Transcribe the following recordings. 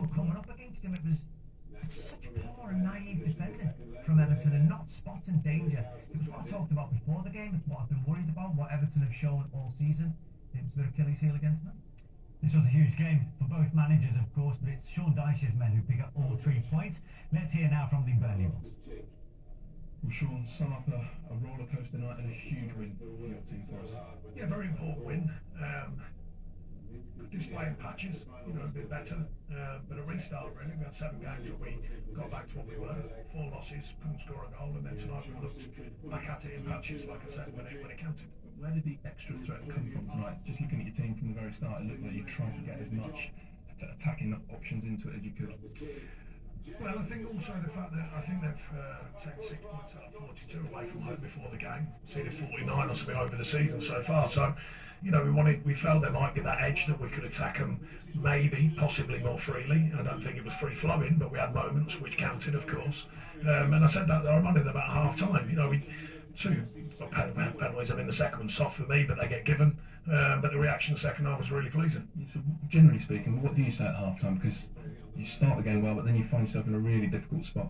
were coming up against him, it was such poor and naive defending from Everton and not spotting danger. It was what I talked about before the game. It's what I've been worried about, what Everton have shown all season. It's their Achilles heel against them. This was a huge game for both managers, of course, but it's Sean Dyche's men who pick up all 3 points. Let's hear now from the Burnley boss. Well, Sean, sum up a roller coaster night and a huge win for your team for us. Yeah, very important win. Displaying patches, a bit better, but a restart really. We had 7 games where we got back to what we were. 4 losses, couldn't score a goal, and then tonight we looked back at it in patches, like I said, when it counted. Where did the extra threat come from tonight? Just looking at your team from the very start, it looked like you tried to get as much attacking options into it as you could. Well, I think also the fact that I think they've taken 6 points out of 42 away from home before the game. Seen it 49 or something over the season so far. So, we felt there might be that edge that we could attack them, maybe, possibly more freely. I don't think it was free flowing, but we had moments which counted, of course. And I said that I reminded them about half time. We 2 penalties. I mean, the second one's soft for me, but they get given. But the reaction the second half was really pleasing. So, generally speaking, what do you say at half time? Because you start the game well, but then you find yourself in a really difficult spot.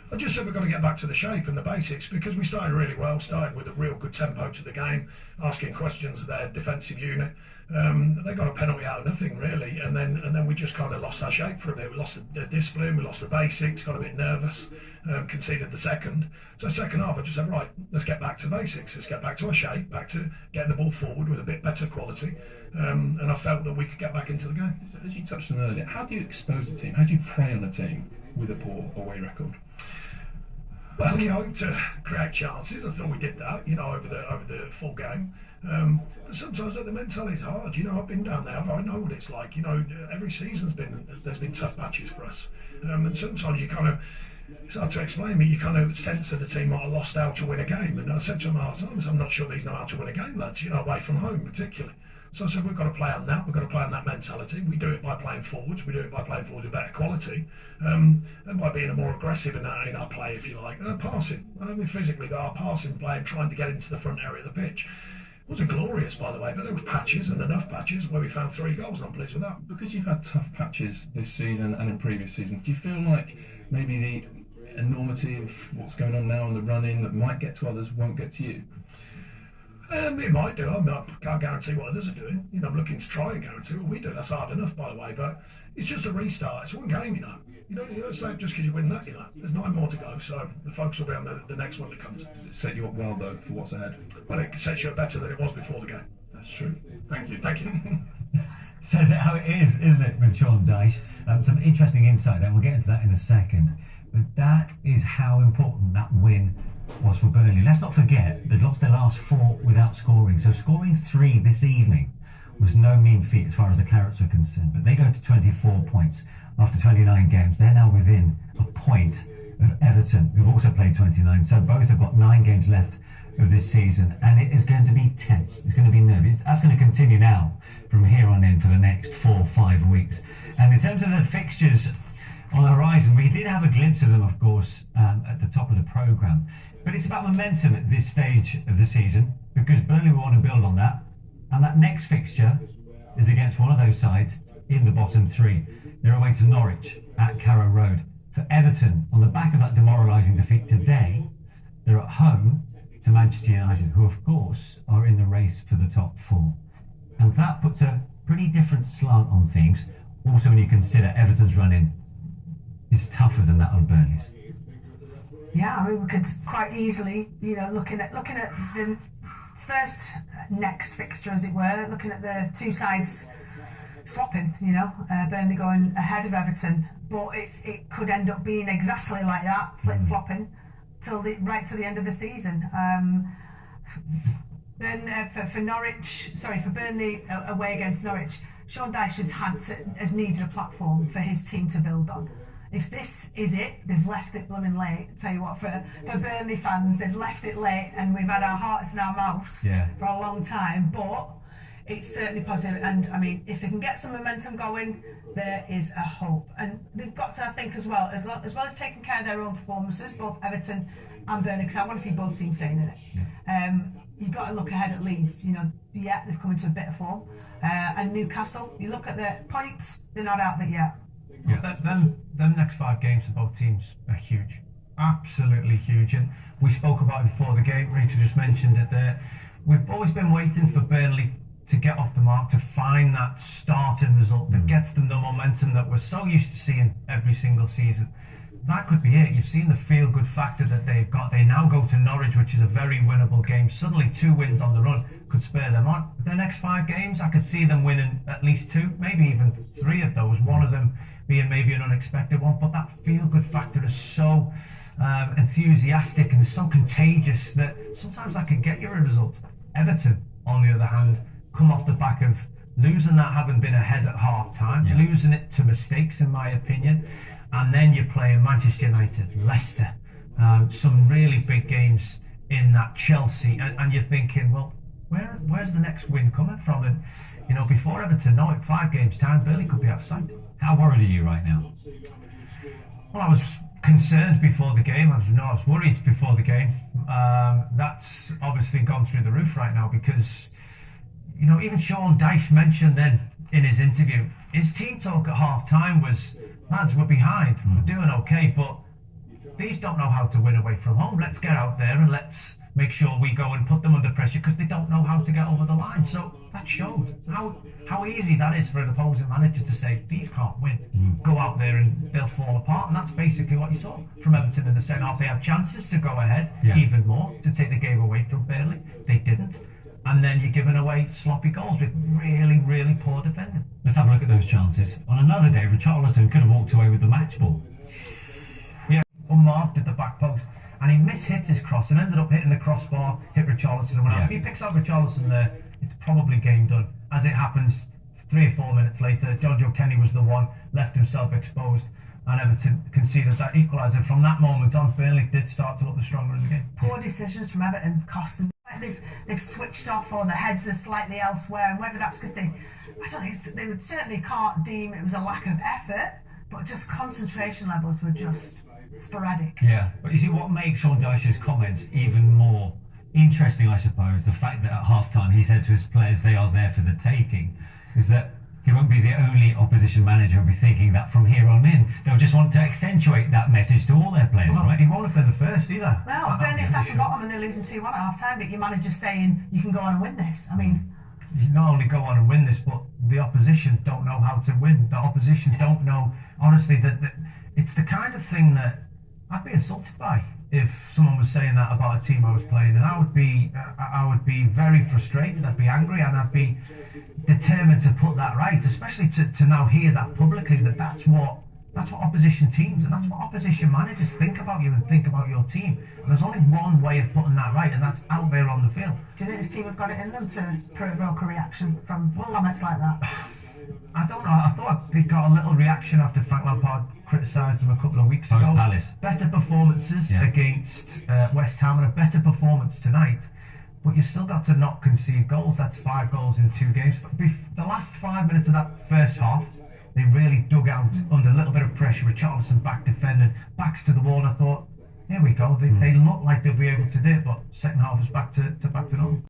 I just said we've got to get back to the shape and the basics, because we started really well, started with a real good tempo to the game, asking questions of their defensive unit. They got a penalty out of nothing really, and then we just kind of lost our shape for a bit. We lost the discipline, we lost the basics, got a bit nervous, conceded the second. So second half I just said, right, let's get back to basics, let's get back to our shape, back to getting the ball forward with a bit better quality, and I felt that we could get back into the game. So as you touched on earlier, how do you expose the team? How do you prey on the team with a poor away record? Well, you hope to create chances. I thought we did that, over the full game. But sometimes the mentality's hard. I've been down there. I know what it's like. Every season's there's been tough patches for us, and sometimes you kind of. It's hard to explain, but you kind of sense that the team might have lost out to win a game. And I said to them half times, I'm not sure these know how to win a game, lads. Away from home particularly. So I said, we've got to play on that, we've got to play on that mentality. We do it by playing forwards, we do it by playing forwards with better quality, and by being more aggressive in our play, if you like, and passing. I mean, physically, but our passing play and trying to get into the front area of the pitch. It wasn't glorious, by the way, but there was patches and enough patches where we found 3 goals, and I'm pleased with that. Because you've had tough patches this season and in previous seasons, do you feel like maybe the enormity of what's going on now and the run-in that might get to others won't get to you? It might do. I can't guarantee what others are doing. I'm looking to try and guarantee what we do. That's hard enough, by the way. But it's just a restart. It's one game, You don't say just because you win that, There's 9 more to go, so the focus will be on the next one that comes. Does it set you up well, though, for what's ahead? Well, it sets you up better than it was before the game. That's true. Thank you. Thank you. Says it how it is, isn't it, with Sean Dyche? Some interesting insight, and we'll get into that in a second. But that is how important that win was for Burnley. Let's not forget they'd lost their last 4 without scoring, so scoring 3 this evening was no mean feat as far as the Carrots are concerned. But they go to 24 points after 29 games. They're now within a point of Everton, who've also played 29, so both have got 9 games left of this season, and it is going to be tense. It's going to be nervous. That's going to continue now from here on in for the next 4 or 5 weeks. And in terms of the fixtures on the horizon, we did have a glimpse of them, of course, at the top of the programme. But it's about momentum at this stage of the season, because Burnley will want to build on that. And that next fixture is against one of those sides in the bottom 3. They're away to Norwich at Carrow Road. For Everton, on the back of that demoralising defeat today, they're at home to Manchester United, who of course are in the race for the top 4. And that puts a pretty different slant on things. Also, when you consider Everton's run-in is tougher than that of Burnley's. Yeah, I mean, we could quite easily, looking at the first next fixture, as it were, looking at the 2 sides swapping, Burnley going ahead of Everton, but it could end up being exactly like that, flip-flopping, right till the end of the season. Then for Burnley away against Norwich, Sean Dyche has needed a platform for his team to build on. If this is it, they've left it blooming late. Tell you what, for Burnley fans, they've left it late, and we've had our hearts in our mouths for a long time. But it's certainly positive, and I mean, if they can get some momentum going, there is a hope. And they've got to, I think, as well as taking care of their own performances, both Everton and Burnley, because I want to see both teams staying in it. You've got to look ahead at Leeds. They've come into a bit of form, and Newcastle. You look at their points; they're not out of it yet. Them next 5 games for both teams are huge, absolutely huge. And we spoke about it before the game. Rachel just mentioned it there. We've always been waiting for Burnley to get off the mark, to find that starting result that gets them the momentum that we're so used to seeing every single season. That could be it. You've seen the feel-good factor that they've got. They now go to Norwich, which is a very winnable game. Suddenly 2 wins on the run could spur them on. The next 5 games, I could see them winning at least 2, maybe even 3 of those. One of them being maybe an unexpected one. But that feel-good factor is so enthusiastic and so contagious that sometimes that can get you a result. Everton, on the other hand, come off the back of losing that, having been ahead at half-time, losing it to mistakes, in my opinion. And then you're playing Manchester United, Leicester, some really big games in that Chelsea, and you're thinking, well, where's the next win coming from? And you know, before Everton know it, 5 games time, Burnley could be outside. How worried are you right now? Well, I was concerned before the game. I was worried before the game. That's obviously gone through the roof right now because, you know, even Sean Dyche mentioned then in his interview, his team talk at half-time was, lads, we're behind, we're doing okay, but these don't know how to win away from home. Let's get out there and let's make sure we go and put them under pressure because they don't know how to get over the line. So that showed how easy that is for an opposing manager to say, these can't win. Go out there and they'll fall apart. And that's basically what you saw from Everton in the second half. They had chances to go ahead even more, to take the game away from Burnley. They didn't. And then you're giving away sloppy goals with really, really poor defending. Let's have a look at those chances. On another day, Richarlison could have walked away with the match ball. Yeah, unmarked at the back post. And he mishit his cross and ended up hitting the crossbar, hit Richarlison. And if he picks out Richarlison there, it's probably game done. As it happens, 3 or 4 minutes later, Jojo Kenny was the one, left himself exposed, and Everton conceded that equaliser. From that moment on, Burnley did start to look the stronger in the game. Poor decisions from Everton cost them. They've switched off, or their heads are slightly elsewhere, and whether that's because I don't think they would certainly can't deem it was a lack of effort, but just concentration levels were just sporadic. Yeah, but you see what makes Sean Dyche's comments even more interesting, I suppose, the fact that at half-time he said to his players they are there for the taking, is that he won't be the only opposition manager who'll be thinking that from here on in. They'll just want to accentuate that message to all their players, right? He won't have been the first either. Well, Burnley second bottom and they're losing 2-1 at half-time, but your manager's saying you can go on and win this. I mean, you not only go on and win this, but the opposition don't know how to win. The opposition don't know, honestly, that it's the kind of thing that I'd be insulted by if someone was saying that about a team I was playing, and I would be very frustrated. I'd be angry, and I'd be determined to put that right, especially to now hear that publicly, that's what opposition teams and that's what opposition managers think about you and think about your team. And there's only one way of putting that right, and that's out there on the field. Do you think this team have got it in them to provoke a reaction from comments like that? I don't know. I thought they got a little reaction after Frank Lampard criticised them a couple of weeks ago. Palace. Better performances against West Ham and a better performance tonight. But you still got to not concede goals. That's 5 goals in 2 games. The last 5 minutes of that first half, they really dug out under a little bit of pressure. Richarlison back defending, backs to the wall. And I thought, here we go. They look like they'll be able to do it, but second half was back to normal.